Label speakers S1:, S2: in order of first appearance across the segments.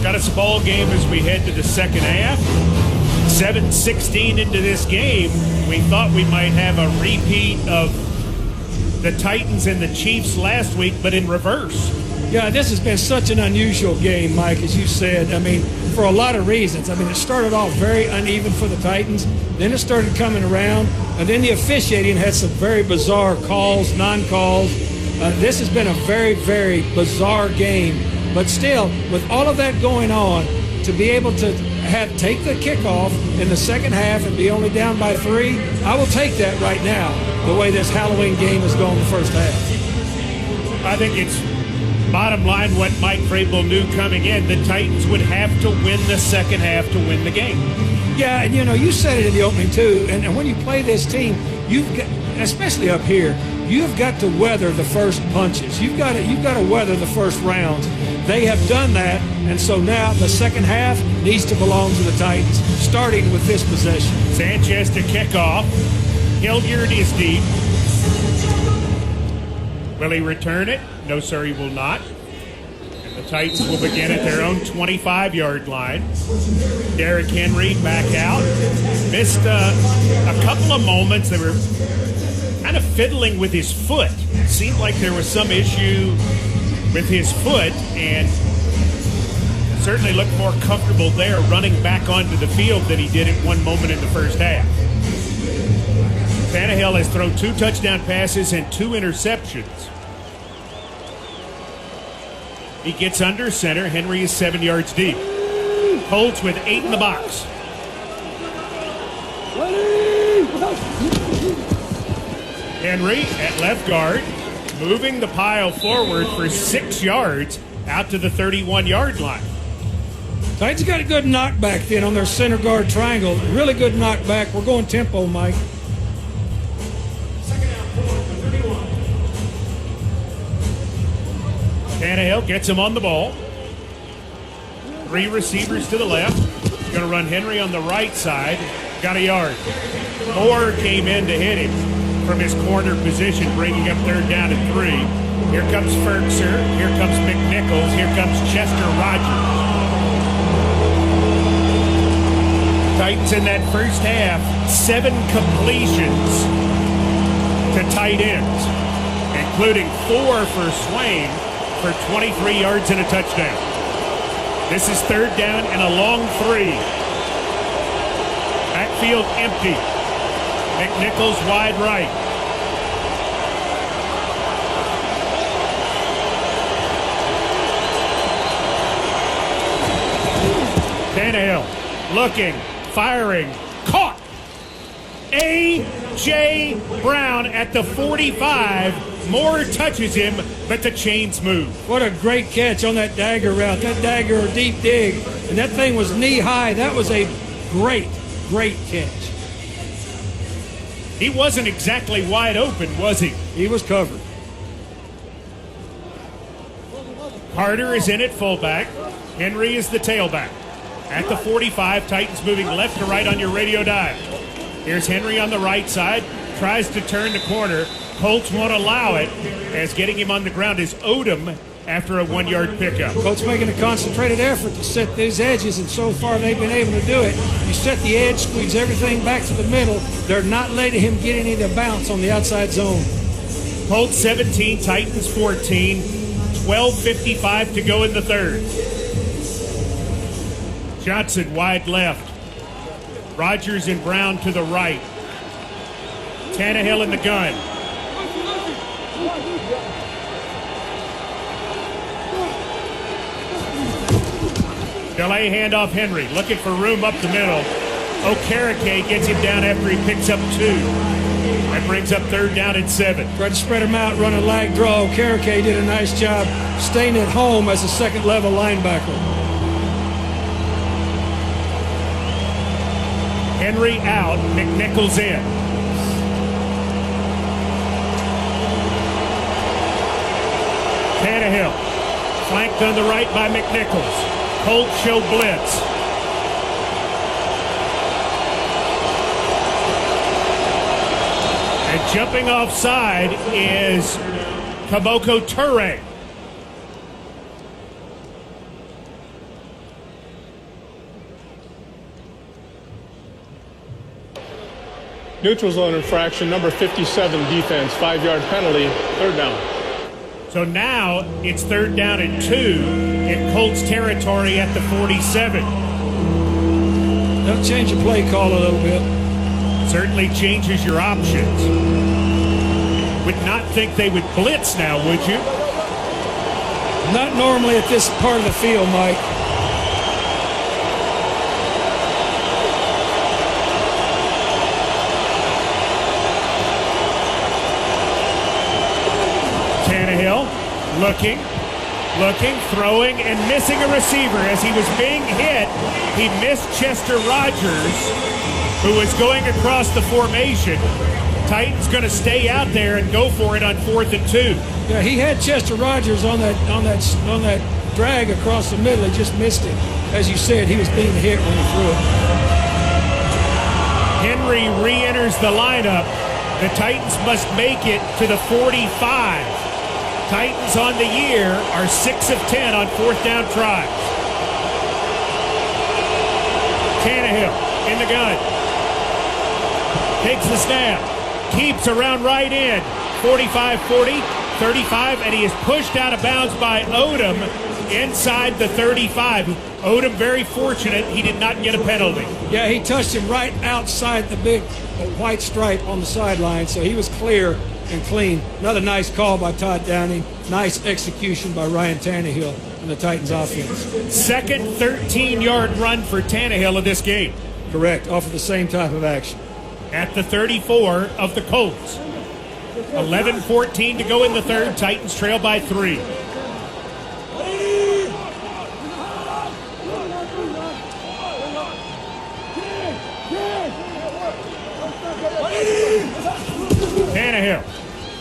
S1: Got us a ball game as we head to the second half. 7:16 into this game. We thought we might have a repeat of the Titans and the Chiefs last week, but in reverse.
S2: Yeah, this has been such an unusual game, Mike, as you said. I mean, for a lot of reasons. I mean, it started off very uneven for the Titans. Then it started coming around. And then the officiating had some very bizarre calls, non-calls. This has been a very, very bizarre game. But still, with all of that going on, to be able to take the kickoff in the second half and be only down by 3, I will take that right now, the way this Halloween game has gone the first half.
S1: I think it's bottom line what Mike Vrabel knew coming in. The Titans would have to win the second half to win the game.
S2: Yeah, and you said it in the opening too. And when you play this team, you've got, especially up here, you've got to weather the first punches. You've got to weather the first rounds. They have done that, and so now the second half needs to belong to the Titans, starting with this possession.
S1: Sanchez to kick off. Hilliard is deep. Will he return it? No, sir, he will not. And the Titans will begin at their own 25-yard line. Derrick Henry back out. Missed a couple of moments. They were kind of fiddling with his foot. It seemed like there was some issue with his foot, and certainly looked more comfortable there running back onto the field than he did at one moment in the first half. Tannehill has thrown 2 touchdown passes and 2 interceptions. He gets under center. Henry is 7 yards deep. Colts with 8 in the box. Henry at left guard, moving the pile forward for 6 yards out to the 31-yard line.
S2: Titans got a good knockback then on their center guard triangle. Really good knockback. We're going tempo, Mike.
S1: Tannehill gets him on the ball. 3 receivers to the left. He's going to run Henry on the right side. Got a yard. Moore came in to hit him from his corner position, bringing up 3rd down and 3. Here comes Ferkser. Here comes McNichols. Here comes Chester Rogers. Titans in that first half, 7 completions to tight ends, including 4 for Swain for 23 yards and a touchdown. This is 3rd down and a long 3. Backfield empty. McNichols wide right. Tannehill looking, firing, caught. A.J. Brown at the 45. Moore touches him, but the chains move.
S2: What a great catch on that dagger route. That dagger or deep dig, and that thing was knee high. That was a great, great catch.
S1: He wasn't exactly wide open, was he?
S2: He was covered.
S1: Carter is in at fullback. Henry is the tailback. At the 45, Titans moving left to right on your radio dial. Here's Henry on the right side. Tries to turn the corner. Colts won't allow it, as getting him on the ground is Odom after a 1-yard pickup.
S2: Colts making a concentrated effort to set these edges, and so far they've been able to do it. You set the edge, squeeze everything back to the middle. They're not letting him get any of the bounce on the outside zone.
S1: Colts 17, Titans 14. 12:55 to go in the 3rd. Johnson wide left. Rogers and Brown to the right. Tannehill in the gun. Delay handoff Henry, looking for room up the middle. Okereke gets him down after he picks up 2. That brings up 3rd down and 7.
S2: Tried to spread him out, run a lag draw. Okereke did a nice job staying at home as a second-level linebacker.
S1: Henry out, McNichols in. Tannehill, flanked on the right by McNichols. Colts show blitz. And jumping offside is Kaboko Toure.
S3: Neutral zone infraction, number 57 defense, 5-yard penalty, third down.
S1: So now it's third down and 2 in Colts territory at the 47.
S2: They'll change the play call a little bit.
S1: Certainly changes your options. Would not think they would blitz now, would you?
S2: Not normally at this part of the field, Mike.
S1: Tannehill looking, throwing, and missing a receiver. As he was being hit, he missed Chester Rogers, who was going across the formation. Titans going to stay out there and go for it on 4th and 2.
S2: Yeah, he had Chester Rogers on that drag across the middle. He just missed it. As you said, he was being hit when he threw it.
S1: Henry re-enters the lineup. The Titans must make it to the 45. Titans on the year are 6 of 10 on 4th down tries. Tannehill in the gun. Takes the snap. Keeps around right end. 45, 40, 35, and he is pushed out of bounds by Odom inside the 35. Odom very fortunate he did not get a penalty.
S2: Yeah, he touched him right outside the big white stripe on the sideline, so he was clear and clean. Another nice call by Todd Downing. Nice execution by Ryan Tannehill and the Titans offense.
S1: Second 13-yard run for Tannehill of this game.
S2: Correct, off of the same type of action.
S1: At the 34 of the Colts. 11-14 to go in the third. Titans trail by 3. Tannehill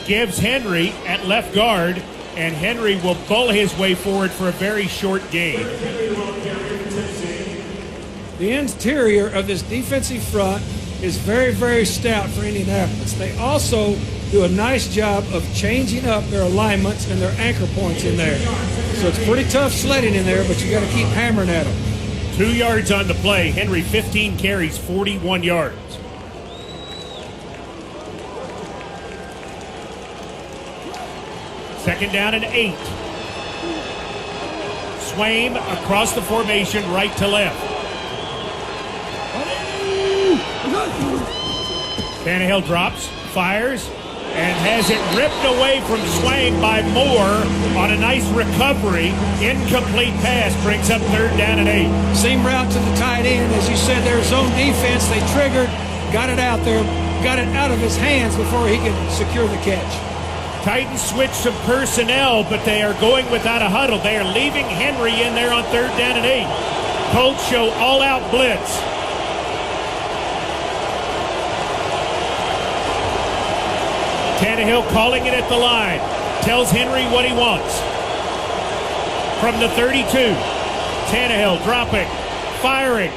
S1: gives Henry at left guard, and Henry will bull his way forward for a very short gain.
S2: The interior of this defensive front is very, very stout for Indianapolis. They also do a nice job of changing up their alignments and their anchor points in there. So it's pretty tough sledding in there, but you got to keep hammering at them.
S1: 2 yards on the play. Henry 15 carries, 41 yards. Second down and 8. Swaim across the formation, right to left. Tannehill drops, fires, and has it ripped away from Swaim by Moore on a nice recovery. Incomplete pass brings up third down and 8.
S2: Seam route to the tight end. As you said, their zone defense, they triggered, got it out there, got it out of his hands before he could secure the catch.
S1: Titans switch some personnel, but they are going without a huddle. They are leaving Henry in there on third down and 8. Colts show all-out blitz. Tannehill calling it at the line. Tells Henry what he wants. From the 32. Tannehill dropping, firing,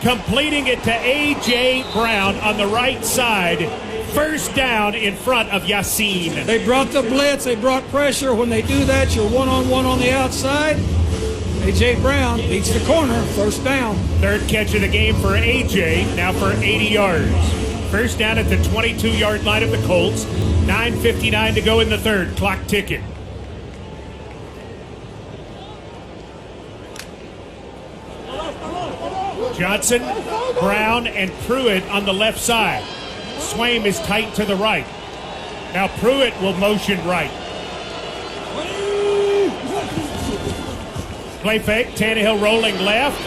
S1: completing it to A.J. Brown on the right side. First down in front of Yassin.
S2: They brought the blitz. They brought pressure. When they do that, you're one-on-one on the outside. A.J. Brown beats the corner. First down.
S1: Third catch of the game for A.J., now for 80 yards. First down at the 22-yard line of the Colts. 9:59 to go in the third. Clock ticking. Johnson, Brown, and Pruitt on the left side. Swaim is tight to the right. Now Pruitt will motion right. Play fake. Tannehill rolling left.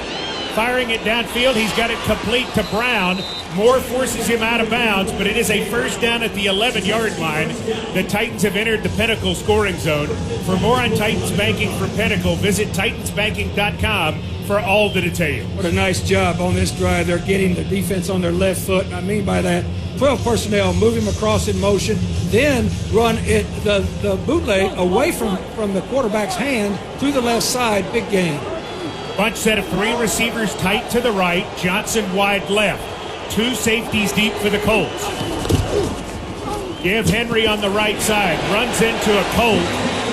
S1: Firing it downfield. He's got it complete to Brown. Moore forces him out of bounds, but it is a first down at the 11-yard line. The Titans have entered the Pinnacle scoring zone. For more on Titans banking from Pinnacle, visit titansbanking.com for all the details.
S2: What a nice job on this drive. They're getting the defense on their left foot. And I mean by that, 12 personnel, move him across in motion, then run it the bootleg away from the quarterback's hand to the left side. Big gain.
S1: Bunch set of 3 receivers tight to the right. Johnson wide left. 2 safeties deep for the Colts. Give Henry on the right side. Runs into a Colt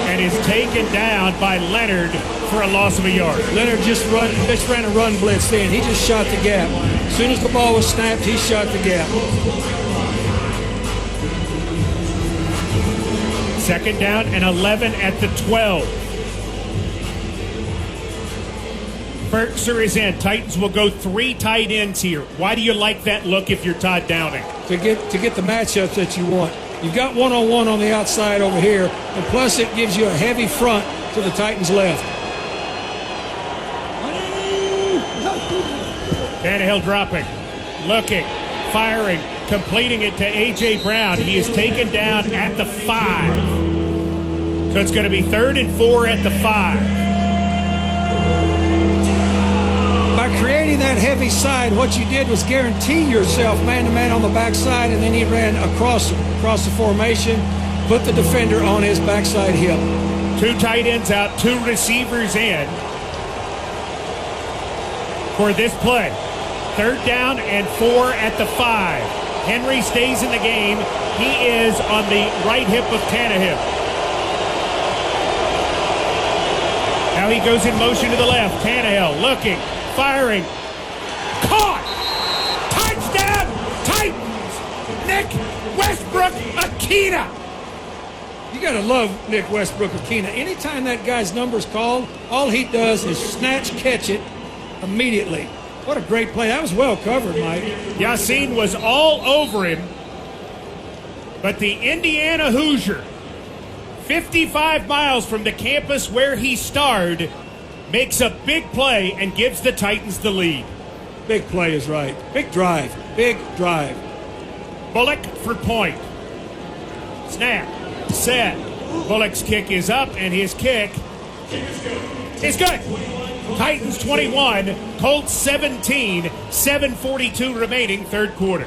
S1: and is taken down by Leonard for a loss of a yard.
S2: Leonard just ran a run blitz then. He just shot the gap. As soon as the ball was snapped, he shot the gap.
S1: Second down and 11 at the 12. Berkser is in. Titans will go 3 tight ends here. Why do you like that look if you're Todd Downing?
S2: To get the matchups that you want. You've got one-on-one on the outside over here, and plus it gives you a heavy front to the Titans' left.
S1: Tannehill dropping, looking, firing, completing it to A.J. Brown. He is taken down at the 5. So it's going to be 3rd and 4 at the 5.
S2: By creating that heavy side, what you did was guarantee yourself man-to-man on the backside, and then he ran across the formation, put the defender on his backside hip.
S1: 2 tight ends out, 2 receivers in for this play. 3rd down and 4 at the 5. Henry stays in the game. He is on the right hip of Tannehill. Now he goes in motion to the left. Tannehill looking, firing, caught, touchdown, Titans, Nick Westbrook-Ikhine.
S2: You got to love Nick Westbrook-Ikhine. Anytime that guy's number's called, all he does is snatch, catch it immediately. What a great play. That was well covered, Mike.
S1: Yassine was all over him, but the Indiana Hoosier, 55 miles from the campus where he starred, makes a big play and gives the Titans the lead.
S2: Big play is right. Big drive. Big drive.
S1: Bullock for point. Snap. Set. Bullock's kick is up, and his kick is good. Titans 21, Colts 17, 7:42 remaining, 3rd quarter.